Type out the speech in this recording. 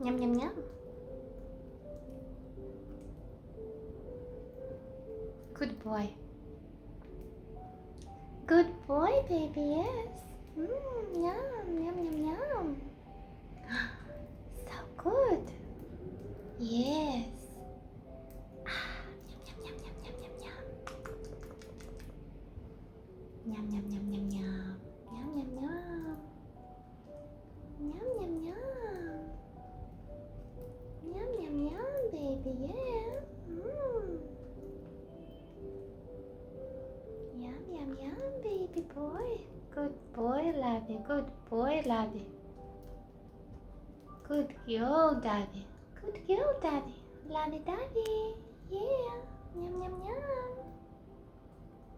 Yum, yum, yum. Good boy. Good boy, baby, yes. Yum, yum, yum, yum. So good. Yes. Yum, yum, yum, yum, yum, yum. Yum, yum, yum, yum, yum. Yum, yum, yum. Yum, yum, yum. Yum, yum, yum, baby, yeah. Yum, yum, yum, baby boy. Good boy, Lovey. Good boy, Lovey. Good girl, Daddy. Good girl, Daddy. Lovey-Dovey. Yeah. Yum, yum, yum.